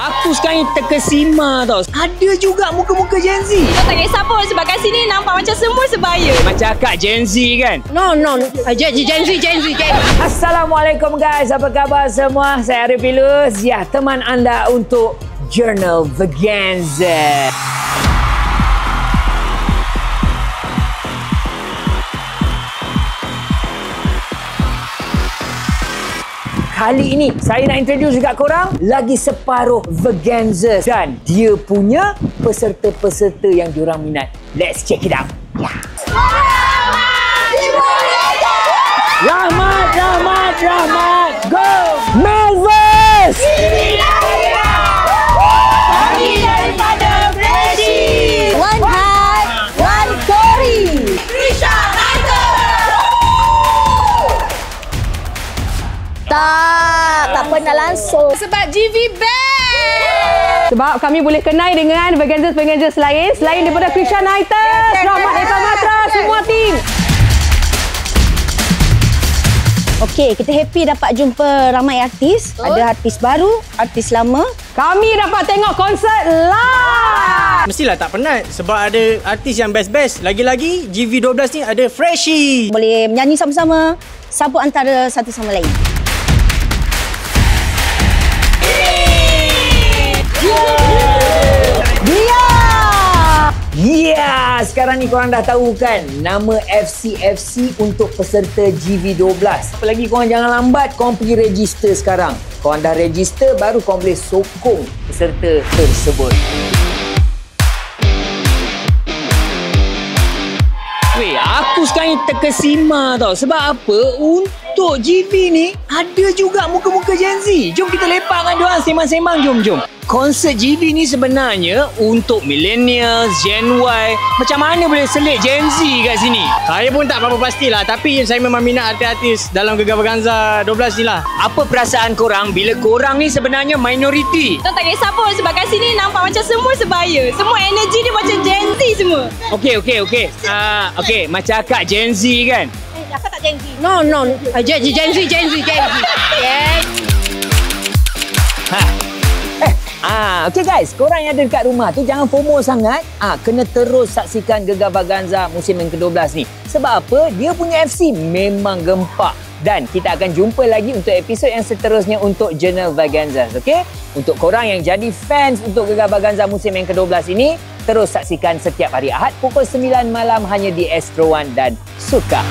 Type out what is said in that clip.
aku sekarang ni terkesima tau. Ada juga muka-muka Gen Z. Kau tak kisah pun sebab kat sini nampak macam semua sebaya. Macam akak Gen Z kan? No. Gen Z. Assalamualaikum guys, apa khabar semua? Saya Arif Ilus, ya, teman anda untuk Journal Vaganza. Kali ini saya nak introduce dekat korang lagi separuh Vaganza dan dia punya peserta-peserta yang diorang minat. Let's check it out. Yeah. Rahmat, go! Melvis! Kami daripada Freddy. One Hat, One Cory. Trisha Michael. Tak pernah langsung. Sebab GV best. Sebab kami boleh kenal dengan Vaganza lain selain daripada Krisha Nighter, Rahmat Eka Matra, semua tim. Okey, kita happy dapat jumpa ramai artis. Ada artis baru, artis lama. Kami dapat tengok konsert live. Mestilah tak penat sebab ada artis yang best-best. Lagi-lagi GV12 ni ada Freshie. Boleh menyanyi sama-sama, sambut antara satu sama lain. Ya, sekarang ni korang dah tahu kan nama FC untuk peserta GV12. Apalagi korang jangan lambat, korang pergi register sekarang. Korang dah register, baru korang boleh sokong peserta tersebut. Weh, aku sekarang ni terkesima tau. Sebab apa? Untuk GV ni ada juga muka-muka Gen Z. Jom kita lepak dengan diorang, semang-semang. Jom. Konsert GV ni sebenarnya untuk millennials, Gen Y. Macam mana boleh selit Gen Z kat sini? Saya pun tak berapa pastilah, tapi saya memang minat artis-artis dalam Gegar Vaganza 12 ni lah. Apa perasaan korang bila korang ni sebenarnya minoriti? Kau tak kisah pun sebab kat sini nampak macam semua sebaya. Semua energi dia macam Gen Z semua. Okey. Okey, macam akak Gen Z kan? Aku tak Gen Z. No. Gen Z. Okey guys, korang yang ada dekat rumah tu jangan FOMO sangat. Kena terus saksikan Gegar Vaganza musim yang ke-12 ni. Sebab apa? Dia punya FC memang gempak. Dan kita akan jumpa lagi untuk episod yang seterusnya untuk Journal Vaganza. Okey? Untuk korang yang jadi fans untuk Gegar Vaganza musim yang ke-12 ini, terus saksikan setiap hari Ahad pukul 9 malam hanya di Astro One dan Suka.